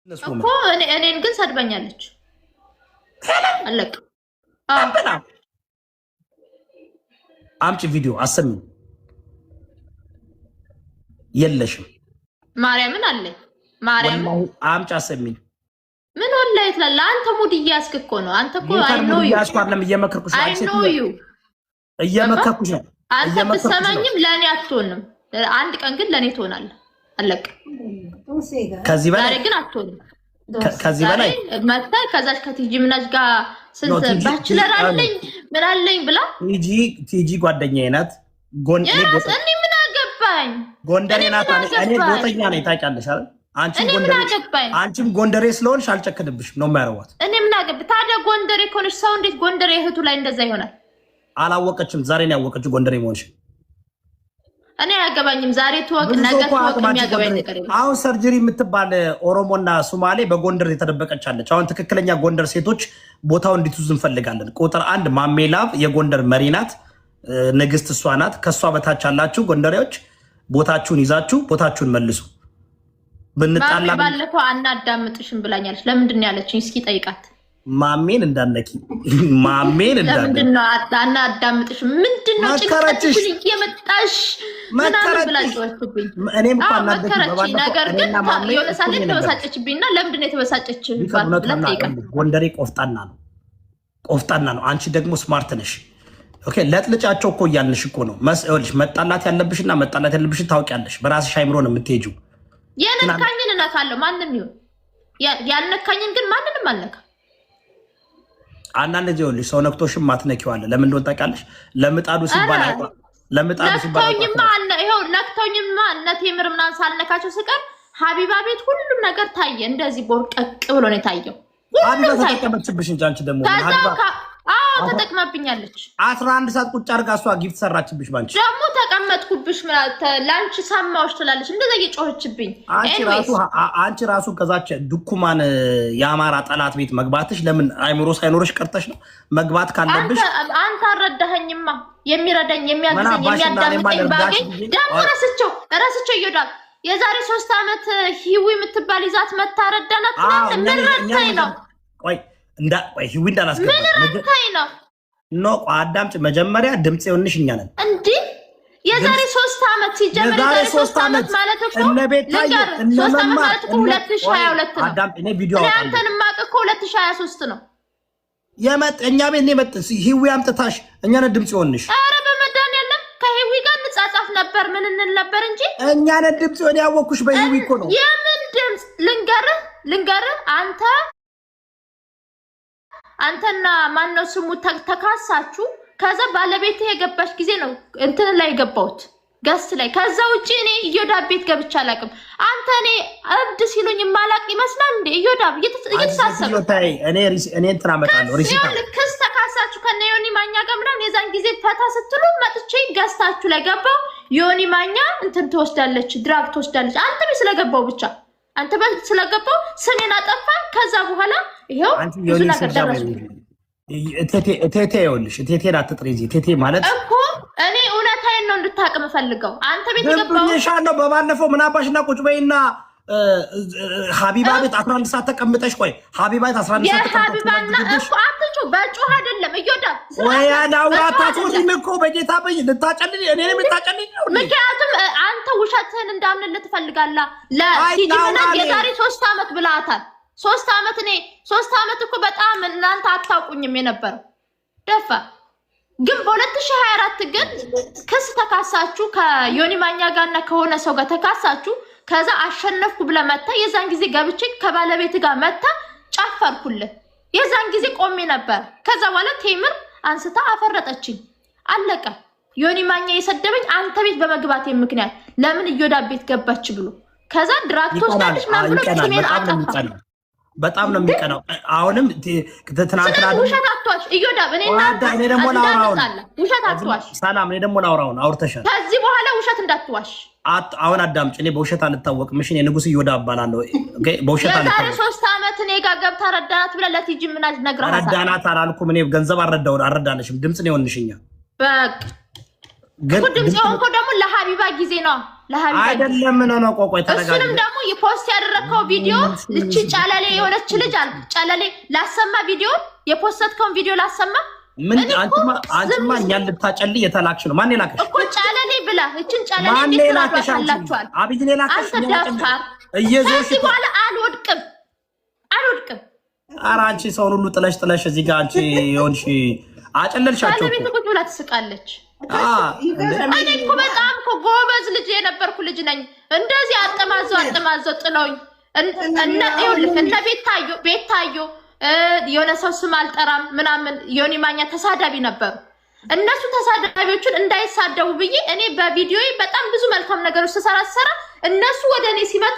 እኮ እኔን ግን ሰድበኛለች። አለቅ አምጪ ቪዲዮ አሰሚ የለሽም። ማርያምን አለኝ። ማርያም አምጪ አሰሚ ምን ወላሂ ትላለህ አንተ? ሙድ እያስክ እኮ ነው አንተ እኮ። አይ ኖ ዩ አይደለም እየመከርኩሽ ነው። አይ ኖ ዩ እየመከርኩሽ ነው። አንተ ብትሰማኝም ለእኔ አትሆንም። አንድ ቀን ግን ለእኔ ትሆናለህ። አለቅ ከዚህ በላይ ግን አትሆንም። ከዚህ በላይ መጣ ከዛች ከቲጂ ምናጅ ጋር ስንት ባችለር አለኝ ምን አለኝ ብላ ቲጂ ጓደኛዬ ናት። እኔ ምን አገባኝ? ጎንደሬ ናት። እኔ ጎተኛ ነኝ ታውቂያለሽ አይደል? አንቺም ጎንደሬ ስለሆንሽ አልጨክንብሽም ነው የማያረዋት። እኔ ምን አገባኝ ታዲያ? ጎንደሬ ከሆነች ሰው እንዴት ጎንደሬ እህቱ ላይ እንደዛ ይሆናል? አላወቀችም። ዛሬ ነው ያወቀችው ጎንደሬ መሆንሽ። እኔ አያገባኝም። ዛሬ ትወቅ ነገ ትወቅ የሚያገባኝ ነገር የለም። አሁን ሰርጀሪ የምትባል ኦሮሞና ሶማሌ በጎንደር የተደበቀች አለች። አሁን ትክክለኛ ጎንደር ሴቶች ቦታው እንዲትዙ እንፈልጋለን። ቁጥር 1 ማሜላቭ የጎንደር መሪ ናት። ንግስት እሷ ናት። ከእሷ በታች ያላችሁ ጎንደሬዎች ቦታችሁን ይዛችሁ ቦታችሁን መልሱ። ብንጣላ ባለፈው አናዳምጥሽም ብላኛለች። ለምንድን ነው ያለችኝ? እስኪ ጠይቃት። ማሜን እንዳነኪ ማሜን እንዳነኪ ለምንድነው አናዳምጥሽም? ምንድነው ጭንቀትሽ እየመጣሽ ምናምን ብላችሁብኝ? እኔም እኮ አናደድኩ ባባለፈው ነገር ግን የሆነ ሳለ ተበሳጨችብኝና ለምንድነው የተበሳጨችው? ጎንደሬ ቆፍጣና ነው፣ ቆፍጣና ነው። አንቺ ደግሞ ስማርት ነሽ። ኦኬ ለጥልጫቸው እኮ እያልንሽ እኮ ነው። መስልሽ መጣላት ያለብሽና መጣላት ያለብሽ ታውቂያለሽ። በራስሽ አይምሮ ነው የምትሄጂው። የነካኝን እነካለሁ ማንንም ይሁን ያልነካኝን ግን ማንንም አልነካ። አንዳንድ ጊዜ ይኸውልሽ ሰው ነክቶሽም ማትነኪዋለ። ለምን እንደሆነ ታውቂያለሽ? ለምጣዱ ሲባል ነክተውኝማ ይኸው ነክተውኝማ እነ ቴምር ምናምን ሳልነካቸው ስቀር ሀቢባ ቤት ሁሉም ነገር ታየ። እንደዚህ ቦርቀቅ ብሎ ነው የታየው። ሀቢባ ተጠቀመችብሽ እንጂ አንቺ ደግሞ ተጠቅማብኛለች። 11 ሰዓት ቁጭ አድርጋ እሷ ጊፍት ሰራችብሽ። ባንቺ ደግሞ ተቀመጥኩብሽ ላንቺ ሰማዎች ትላለች እንደዛ እየጮኸችብኝ። አንቺ ራሱ ከዛች ድኩማን የአማራ ጠላት ቤት መግባትሽ ለምን አይምሮ ሳይኖርሽ ቀርተሽ ነው? መግባት ካለብሽ አንተ አልረዳኸኝማ። የሚረዳኝ የሚያግዘኝ የሚያዳምጠኝ ባገኝ ደግሞ ረስቸው ይወዳል። የዛሬ 3 ዓመት ሂዊ የምትባል ይዛት መታረዳናት ምን ረድተኝ ነው? ቆይ ሂዊ እንዳላስገባ ኖ አዳምጪ። መጀመሪያ ድምፅ የሆንሽ እኛ ነን እንዴ? የዛሬ 3 ዓመት ሲጀመር የዛሬ 3 ዓመት ማለት እኮ እነቤታዬ እነመማ 2022 ነው። አዳምጪ። እኔ ቪዲዮ አውጣለሁ። አንተን ማቅ እኮ 2023 ነው እኛ ቤት ነው የመጣ ሂዊ አምጥታሽ እኛ ነን ድምፅ የሆንሽ። ኧረ በመድኃኒዓለም ከሂዊ ጋር እንጻጻፍ ነበር ምን እንል ነበር እንጂ እኛ ነን ድምፅ የሆነ ያወቅኩሽ በሂዊ እኮ ነው። የምን ድምፅ ልንገርህ አንተና ማነው ስሙ ተካሳችሁ። ከዛ ባለቤት የገባሽ ጊዜ ነው እንትን ላይ የገባሁት ገስ ላይ። ከዛ ውጪ እኔ እዮዳብ ቤት ገብቻ አላውቅም። አንተ እኔ እብድ ሲሉኝ ማላቅ ይመስላል እንዴ? እዮዳብ እየተሳሰበ እኔ እንትን አመጣለሁ ሪሲታ ክስ ተካሳችሁ ከነ ዮኒ ማኛ ጋር ምናምን የዛን ጊዜ ፈታ ስትሉ መጥቼ ገዝታችሁ ላይ ገባው። ዮኒ ማኛ እንትን ትወስዳለች፣ ድራግ ትወስዳለች። አንተ ቤት ስለገባው ብቻ አንተ ቤት ስለገባው ስሜን አጠፋ። ከዛ በኋላ ይሄው ብዙ ነገር ደረሱ። ቴቴ ይኸውልሽ ቴቴን አትጥሪ። ቴቴ ማለት እኮ እኔ እውነታዬን ነው እንድታቅም ፈልገው። አንተ ቤት ገባው ነው በባለፈው ምን አባሽና ቁጭ በይና ሀቢባ ቤት 11 ሰዓት ተቀምጠሽ ቆይ ሀቢባ ቤት 11 ሰዓት ተቀምጠሽ ሀቢባና እኮ አትጩ በጩህ አይደለም እዮዳ ወይ አላውራታት ወዲህ እኮ በጌታ በይ ልታጨልኝ እኔ ነኝ ልታጨልኝ ነው። ምክንያቱም አንተ ውሸትህን እንዳምንልህ ትፈልጋለህ። ለቲጂና የዛሬ 3 ዓመት ብለሃታል። 3 ዓመት እኔ 3 ዓመት እኮ በጣም እናንተ አታውቁኝም የነበረው ደፋ። ግን በ2024 ግን ክስ ተካሳችሁ ከዮኒ ማኛ ጋርና ከሆነ ሰው ጋር ተካሳችሁ። ከዛ አሸነፍኩ ብለህ መጣ። የዛን ጊዜ ገብቼ ከባለቤት ጋር መጣ ጫፈርኩልህ። የዛን ጊዜ ቆሜ ነበር። ከዛ በኋላ ቴምር አንስታ አፈረጠችኝ። አለቀ። ዮኒ ማኛ የሰደበኝ አንተ ቤት በመግባቴ ምክንያት ለምን እዮዳብ ቤት ገባች ብሎ ከዛ ድራክቶስ ታድሽ ማለት ነው። ስሜን አጠፋ። በጣም ነው የሚቀናው። አሁንም ትናንትና ውሸት አትዋሽ እዮዳብ። እኔና እኔ ደግሞ ላውራው ውሸት አትዋሽ። ሰላም እኔ ደግሞ ላውራው አውርተሻል። ከዚህ በኋላ ውሸት እንዳትዋሽ። አሁን አዳምጪ። እኔ በውሸት አልታወቅም። እሺ እኔ ንጉስ እዮዳብ እባላለሁ። ኦኬ በውሸት አልታወቅም። የዛሬ 3 ዓመት እኔ ጋር ገብታ ረዳናት ብለህ ለቲጂ ምናጅ ነግረሃታል። ረዳናት አላልኩም። እኔ ገንዘብ አልረዳለሽም። ድምፅ ነው የሆንሽኛ። በቃ ድምጽ ሆንኩ ደግሞ ለሀቢባ ጊዜ ነው ለሀቢባ አይደለም ነው ቆቆይ ተረጋጋ እሱንም ደግሞ የፖስት ያደረከው ቪዲዮ እቺ ጫለሌ የሆነች ልጅ አለ ጫለሌ ላሰማ ቪዲዮ የፖስተትከው ቪዲዮ ላሰማ ምን አንተማ እኛን ልታጨልይ የተላክሽ ነው ማን የላከሽ እኮ ጫለሌ ብላ እቺን ጫለሌ እንድትላካላችኋል አብይ የላከሽ አንተ ዳፍታር እየዞርሽ በኋላ አልወድቅም ኧረ አንቺ ሰውን ሁሉ ጥለሽ እዚህ ጋር አንቺ የሆንሽ አጨለልሻቸው ባለቤት ቁጭ ብላ ትስቃለች እኔ እኮ በጣም እኮ ጎበዝ ልጅ የነበርኩ ልጅ ነኝ እንደዚህ አጠማዘው ጥለውኝ እነ ቤታዮ የሆነ ሰው ስም አልጠራም ምናምን ዮኒ ማኛ ተሳዳቢ ነበሩ እነሱ ተሳዳቢዎቹን እንዳይሳደቡ ብዬ እኔ በቪዲዮ በጣም ብዙ መልካም ነገሮች ተሰራ እነሱ ወደ እኔ ሲመጡ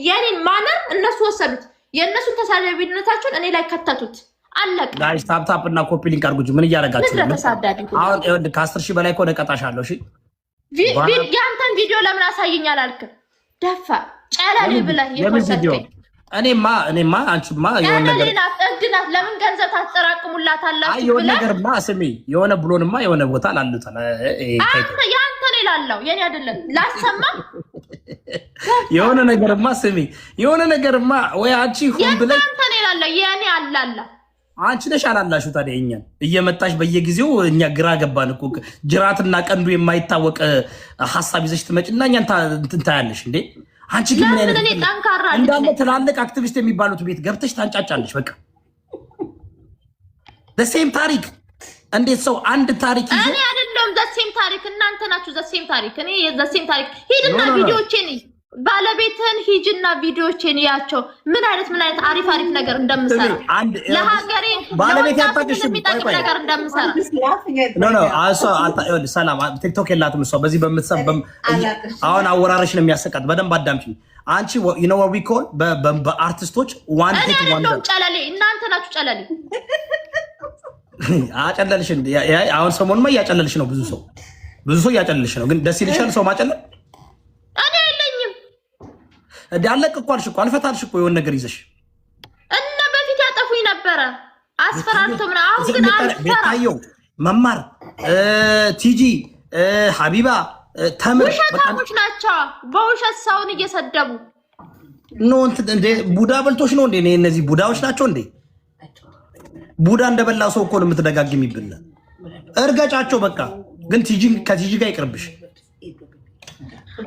የኔን ማነር እነሱ ወሰዱት የእነሱን ተሳዳቢነታቸውን እኔ ላይ ከተቱት አለቀ ጋይስ ታፕ እና ኮፒ ሊንክ አድርጉ ምን እያደረጋችሁ ነው አሁን ከ10,000 በላይ ኮነ ቀጣሻለሁ እሺ ያንተን ቪዲዮ ለምን አሳየኛል አልክ ደፋ ጫላሊ ብለህ የፖስተከኝ እኔማ አንቺማ የሆነ ነገር አጥግናት ለምን ገንዘብ ታጠራቅሙላታላችሁ ብለህ የሆነ ነገርማ ስሚ የሆነ ብሎንማ የሆነ ቦታ ላሉታል ያንተን ይላልው የኔ አይደለም ላሰማ የሆነ ነገርማ ስሚ የሆነ ነገርማ ወይ አንቺ ሁን ብለህ ያንተን ይላልው የኔ አላላ አንቺ ነሽ አላላሹ ታዲያ እኛን እየመጣሽ በየጊዜው እኛ ግራ ገባን እኮ ጅራትና ቀንዱ የማይታወቅ ሐሳብ ይዘሽ ትመጪና እኛን ታያለሽ እንዴ አንቺ ግን ምን አይነት እንዳለ ትላልቅ አክቲቪስት የሚባሉት ቤት ገብተሽ ታንጫጫለሽ በቃ the ታሪክ እንዴት ሰው አንድ ታሪክ ይዞ እኔ አይደለም the ታሪክ እናንተ ናችሁ the ታሪክ እኔ the ታሪክ ሂድና ቪዲዮዎቼን ባለቤትህን ሂጅና ቪዲዮዎቼን ያቸው ምን አይነት አሪፍ ነገር እንደምሰራ ለሀገሬ ባለቤት ያጣቅሽ ነገር እንደምሰራ ኖ ሰላም ቲክቶክ የላትም እሷ በዚህ በምትሰበም አሁን አወራረሽ ነው የሚያሰቃት በደንብ አዳምጪኝ አንቺ you know what we call በአርቲስቶች one hit wonder ጫለሌ እናንተ ናችሁ ጫለሌ አጨለልሽ አሁን ሰሞኑን ያጨለልሽ ነው ብዙ ሰው ያጨለልሽ ነው ግን ደስ ይልሻል ሰው ማጨለል እኔ አይለኝም ዳለቅ እኮ አልሽ እኮ አልፈታልሽ እኮ የሆነ ነገር ይዘሽ እና በፊት ያጠፉኝ ነበረ አስፈራርቶ ምን አሁን ግን ቤታየው መማር ቲጂ ሀቢባ ተምር ውሸታሞች ናቸው በውሸት ሰውን እየሰደቡ ኖ እንደ ቡዳ በልቶሽ ነው እንዴ እነዚህ ቡዳዎች ናቸው እንዴ ቡዳ እንደበላ ሰው እኮ ነው የምትደጋግሚብን እርገጫቸው በቃ ግን ከቲጂ ጋር ይቅርብሽ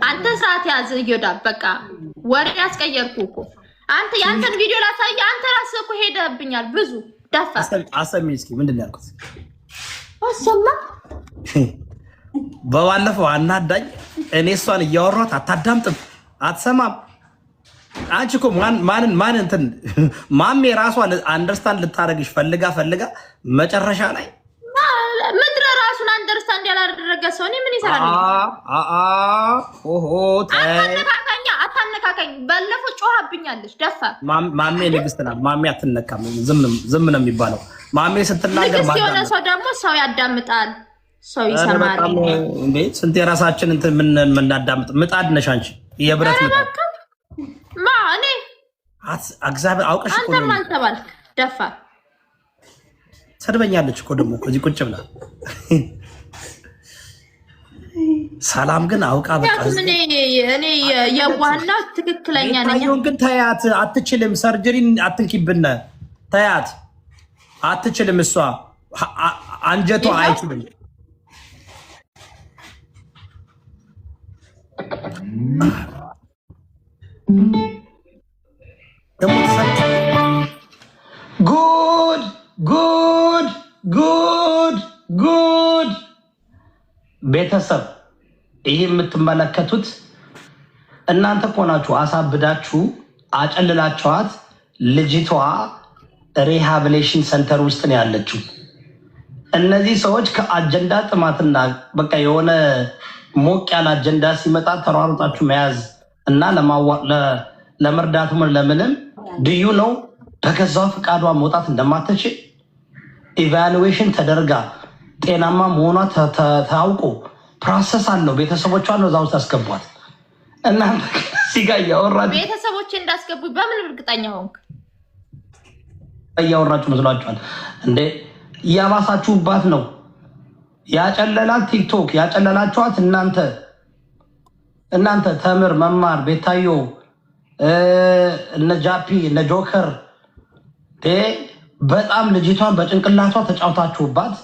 አንተ ሰዓት ያዝ ይወዳ በቃ ወሬ ያስቀየርኩ እኮ አንተ ያንተን ቪዲዮ ላሳይ አንተ ራስህ እኮ ሄደብኛል ብዙ ደፋ አሰሚ እስኪ ምንድን ነው ያልኩት አሰማ በባለፈው አናዳኝ እኔ እሷን እያወራሁት አታዳምጥም አትሰማም አንቺ እኮ ማን እንትን ማሜ ራሷ አንደርስታንድ ልታረግሽ ፈልጋ መጨረሻ ላይ ምድረ ራሱን አንደርስታንድ ያላደረገ ሰው እኔ ምን ይሰራል ኦሆ አታነካካኝ ባለፈው ጮሃብኛለሽ ደፋ ማሜ ንግስት ናት ማሜ አትነካም ዝም ነው የሚባለው ማሜ ስትናገር ማለት ነው ሰው ደግሞ ሰው ያዳምጣል ሰው ይሰማል እንዴ ስንት የራሳችን እንትን ምን እናዳምጥ ምጣድ ነሽ አንቺ የብረት ምጣድ እኔ እግዚአብሔር አውቀሽ እኮ አንተ ማን ተባልክ ደፋ ሰድበኛለች እኮ ደግሞ እዚህ ቁጭ ብላ ሰላም ግን አውቃ በቃ እኔ የዋህና ትክክለኛ ነኝ ታየውን ግን ታያት አትችልም ሰርጀሪን አትንኪብነ ታያት አትችልም እሷ አንጀቷ አይችልም ጉድ ቤተሰብ ይሄ የምትመለከቱት እናንተ ቆናችሁ አሳብዳችሁ አጨልላችኋት ልጅቷ ሪሃቢሊቴሽን ሰንተር ውስጥ ነው ያለችው እነዚህ ሰዎች ከአጀንዳ ጥማትና በቃ የሆነ ሞቅ ያለ አጀንዳ ሲመጣ ተሯሩጣችሁ መያዝ እና ለመርዳቱ ለምንም ድዩ ነው በገዛው ፍቃዷ መውጣት እንደማትችል ኢቫሉዌሽን ተደርጋ ጤናማ መሆኗ ታውቆ ፕሮሰስ አለው ቤተሰቦቿን ነው ዛው ታስገቧት እናንተ ሲጋ ያወራችሁ ቤተሰቦቼ እንዳስገቡ በምን እርግጠኛ ሆንክ ያወራችሁ መስሏችኋል እንዴ ያባሳችሁባት ነው ያጨለላት ቲክቶክ ያጨለላችኋት እናንተ ተምር መማር ቤታዮ እነ ጃፒ እነ ጆከር በጣም ልጅቷን በጭንቅላቷ ተጫውታችሁባት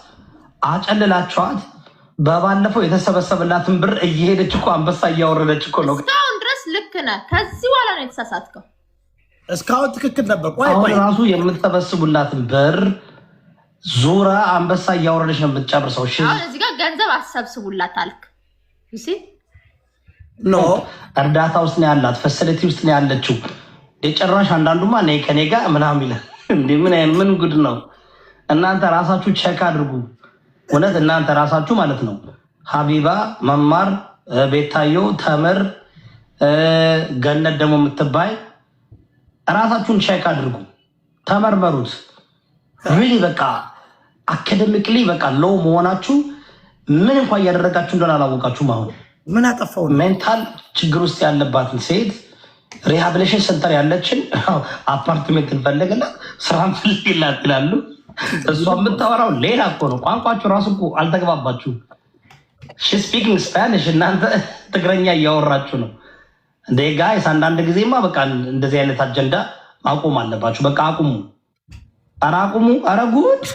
አጨለላችኋት። በባለፈው የተሰበሰበላትን ብር እየሄደች እኮ አንበሳ እያወረደች እኮ ነው። እስካሁን ድረስ ልክ ነህ። ከዚህ በኋላ ነው የተሳሳትከው። እስካሁን ትክክል ነበር። አሁን ራሱ የምትሰበስቡላትን ብር ዙራ አንበሳ እያወረደች ነው የምትጨርሰው። አሁን እዚህ ጋር ገንዘብ አሰብስቡላት አልክ። እሺ ኖ እርዳታ ውስጥ ነው ያላት፣ ፋሲሊቲ ውስጥ ነው ያለችው። የጨራሽ አንዳንዱማ ነይ ከኔ ጋር ምናምን ይላል። እንዴ ምን ጉድ ነው? እናንተ ራሳችሁ ቼክ አድርጉ። እውነት እናንተ ራሳችሁ ማለት ነው። ሀቢባ መማር ቤታዮ ተምር ገነት ደግሞ የምትባይ ራሳችሁን ቼክ አድርጉ፣ ተመርመሩት። ሪሊ በቃ አካደሚክሊ በቃ ሎው መሆናችሁ ምን እንኳን እያደረጋችሁ እንደሆነ አላወቃችሁም። አሁን ምን አጠፋው? ሜንታል ችግር ውስጥ ያለባትን ሴት ሪሃብሊቴሽን ሴንተር ያለችን አፓርትሜንት እንፈልግላት ስራ እንፈልግላት ይላሉ። እሷ የምታወራው ሌላ እኮ ነው። ቋንቋችሁ ራሱ እኮ አልተግባባችሁም። ሺ ስፒኪንግ ስፓኒሽ እናንተ ትግረኛ እያወራችሁ ነው እንዴ ጋይስ። አንዳንድ ጊዜማ በቃ እንደዚህ አይነት አጀንዳ ማቆም አለባችሁ። በቃ አቁሙ፣ ኧረ አቁሙ። ኧረ ጉድ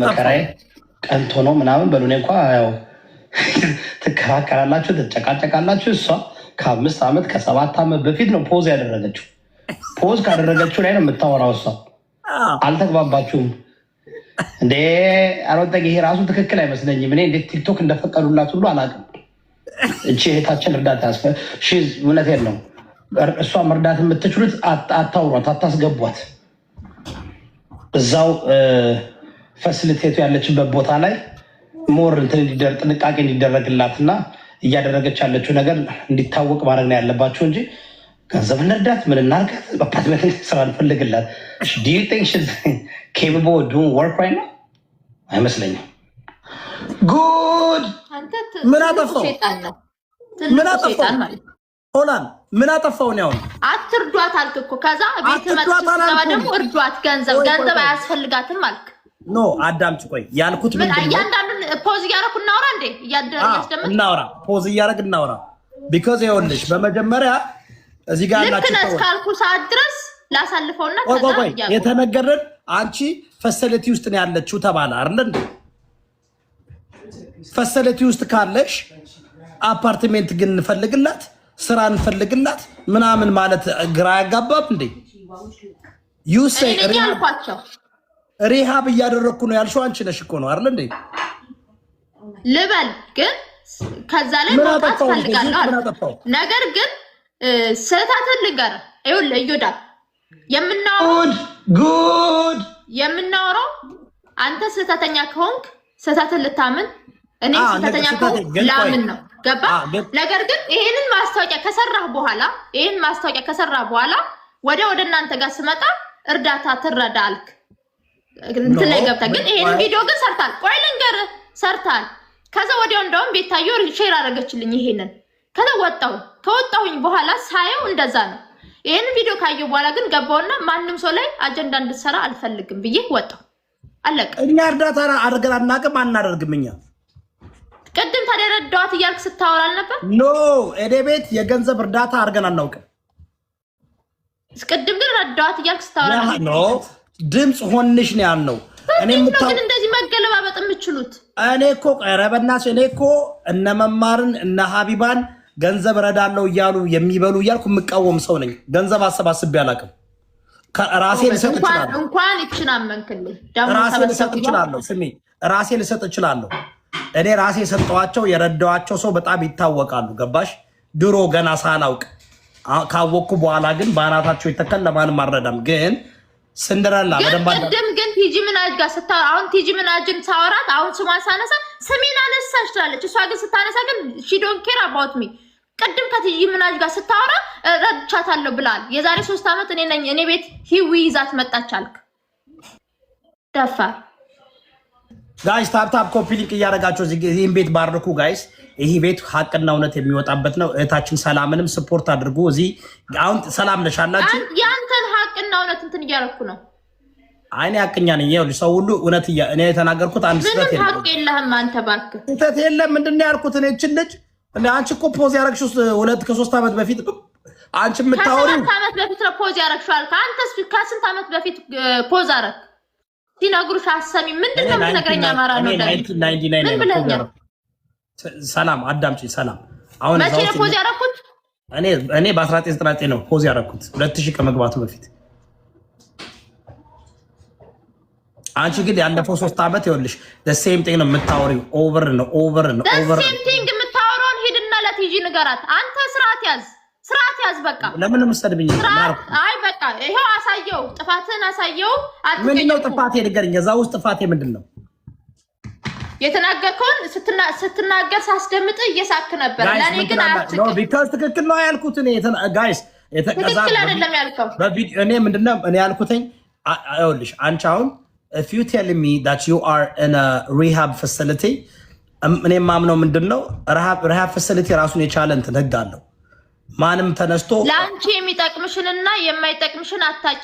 መከራዬ ቀንቶ ነው ምናምን በሉኔ እንኳ ያው ትከራከራላችሁ፣ ትጨቃጨቃላችሁ። እሷ ከ5 ዓመት ከ7 ዓመት በፊት ነው ፖዝ ያደረገችው። ፖዝ ካደረገችው ላይ ነው የምታወራው እሷ። አልተግባባችሁም እንዴ? አሮጠቅ ይሄ ራሱ ትክክል አይመስለኝም። እኔ እንዴት ቲክቶክ እንደፈቀዱላት ሁሉ አላውቅም። እቺ እህታችን እርዳታ እውነቴን ነው። እሷ መርዳት የምትችሉት አታውሯት፣ አታስገቧት። እዛው ፋሲሊቴቱ ያለችበት ቦታ ላይ ሞር ጥንቃቄ እንዲደረግላትና እያደረገች ያለችው ነገር እንዲታወቅ ማድረግ ነው ያለባቸው እንጂ ገንዘብ እንርዳት ምን እናርጋት በአፓርትመንት ስራ እንፈልግላት። ዱ ዩ ቲንክ ሺዝ ኬፓብል ኦፍ ዱይንግ ወርክ ራይት ናው? አይመስለኝም። ጉድ ምን አጠፋው? ምን አጠፋው? ሆላን ምን አጠፋው ነው? አትርዷት አልክ እኮ። ከዛ ቤት መጥተው ደግሞ እርዷት፣ ገንዘብ አያስፈልጋትም አልክ። ኖ አዳምጪ፣ ቆይ ያልኩት ምን እያንዳንዱን ፖዝ እያደረኩ እናውራ እንዴ? እያደረግን እናውራ፣ ፖዝ እያደረግን እናውራ። ቢኮዝ ይኸውልሽ በመጀመሪያ እዚህ ጋር ልክ ነህ እስካልኩ ሰዓት ድረስ ላሳልፈውና ከዛ የተነገረን አንቺ ፋሲሊቲ ውስጥ ነው ያለችው ተባለ አይደል እንዴ? ፋሲሊቲ ውስጥ ካለሽ አፓርትሜንት ግን እንፈልግላት ስራ እንፈልግላት ምናምን ማለት ግራ ያጋባብ እንዴ? ዩሴ ሪሃብ እያደረግኩ ነው ያልሽው አንቺ ነሽ እኮ ነው አይደል እንዴ? ልበል ግን ከዛ ላይ መውጣት ፈልጋለሁ። ነገር ግን ስህተትን ልንገርህ፣ ይኸውልህ እዮዳ የምናወራው አንተ ስህተተኛ ከሆንክ ስህተትን ልታምን፣ እኔ ስህተተኛ ከሆንክ ላምን ነው። ገባ? ነገር ግን ይሄንን ማስታወቂያ ከሰራህ በኋላ ወደ እናንተ ጋር ስመጣ እርዳታ ትረዳ አልክ። እንትን ላይ ገብተህ ግን ይሄንን ቪዲዮ ግን ሰርታል። ቆይ ልንገርህ፣ ሰርታል። ከዛ ወዲያው እንደውም ቤታዮ ሼር አደረገችልኝ ይሄንን። ከዛ ከወጣሁኝ በኋላ ሳየው እንደዛ ነው። ይሄንን ቪዲዮ ካየሁ በኋላ ግን ገባውና ማንም ሰው ላይ አጀንዳ እንድትሰራ አልፈልግም ብዬ ወጣሁ። አለቀ። እኛ እርዳታ አድርገን አናውቅም፣ አናደርግም። እኛ ቅድም ታዲያ ረዳዋት እያልክ ስታወራ አልነበር? ኖ እኔ ቤት የገንዘብ እርዳታ አድርገን አናውቅም። ቅድም ግን ረዳዋት እያልክ ስታወራ ኖ ድምፅ ሆንሽ ነው ያልነው። እኔ ግን እንደዚህ መገለባበጥ የምችሉት እኔ እኮ ቀረበናስ እኔ እኮ እነ መማርን እነ ሀቢባን ገንዘብ ረዳለው እያሉ የሚበሉ እያልኩ የምቃወም ሰው ነኝ። ገንዘብ አሰባስቤ አላውቅም። ራሴ ልሰጥ እችላለሁ። እንኳን ይችናመንክልኝ ራሴ ልሰጥ እችላለሁ። ስሚ ራሴ ልሰጥ እችላለሁ። እኔ ራሴ የሰጠኋቸው የረዳኋቸው ሰው በጣም ይታወቃሉ። ገባሽ? ድሮ ገና ሳላውቅ ካወቅኩ በኋላ ግን በአናታቸው ይተከል ለማንም አልረዳም። ግን ስንደረላ ቅድም ግን ቲጂ ምናጅ ጋር ስታወራ አሁን ቲጂ ምናጅን ሳወራት አሁን ስሟን ሳነሳ ስሜን አነሳሽ ትላለች። እሷ ግን ስታነሳ ግን ሺ ዶንት ኬር አባውት ሚ። ቅድም ከቲጂ ምናጅ ጋር ስታወራ ረድቻታለሁ ብላል። የዛሬ 3 ዓመት እኔ ቤት ሂዊ ይዛት መጣች አልክ። ደፋር ጋይስ ታፕ ኮፒ ሊንክ እያደረጋችሁ ይህን ቤት ባርኩ ጋይስ። ይህ ቤት ሀቅና እውነት የሚወጣበት ነው። እህታችን ሰላምንም ስፖርት አድርጉ። እዚህ አሁን ሰላም ነሽ አላችሁ። ያንተን ሀቅና እውነት እንትን እያደረኩ ነው። አይኔ አቅኛ ነኝ። ይኸውልሽ ሰው ሁሉ እውነት እኔ የተናገርኩት አንድ ስህተት የለም። ሀቅ የለህም አንተ እባክህ። ስህተት የለም። ምንድን ነው ያልኩት? እኔ እችን ልጅ አንቺ እኮ ፖዝ ያደረግሽው 2 ከ3 ዓመት በፊት አንቺ የምታወሪው ከ7 ዓመት በፊት ነው ፖዝ ያደረግሽዋል። ከአንተስ ከስንት ዓመት በፊት ፖዝ አደረግ? ሲነግሩሽ አሰሚ ምንድን ነው የምትነግረኝ? አማራ ነው ምን ብለኛል? ሰላም አዳምጪ። ሰላም አሁን መቼ ነው ፖዝ ያደረኩት? እኔ በ1999 ነው ፖዝ ያደረኩት 2000 ከመግባቱ በፊት። አንቺ ግን ያለፈው 3 ዓመት ይኸውልሽ ሴም ቲንግ ነው የምታወሪው። ኦቨር ነው ሴም ቲንግ የምታወራውን ሂድና ለቲጂ ንገራት። አንተ ስርዓት ያዝ በቃ። ለምን የምትሰድብኝ? አይ በቃ ይሄው አሳየው፣ ጥፋትን አሳየው። ምንድነው ጥፋቴ? ንገረኝ። እዛ ውስጥ ጥፋቴ ምንድነው? የተናገርከውን ስትናገር ሳስደምጥ እየሳክ ነበር። ለኔ ግን ነው ቢካዝ ትክክል ነው ያልኩት እኔ ጋይስ። ትክክል አይደለም ያልከው እኔ ምንድነው እኔ ያልኩትኝ? ይኸውልሽ አንቺ አሁን if you tell me that you are in a rehab facility እኔ ማምነው ምንድነው rehab facility ራሱን የቻለ እንትን ህግ አለው። ማንም ተነስቶ ለአንቺ የሚጠቅምሽንና የማይጠቅምሽን አታቂ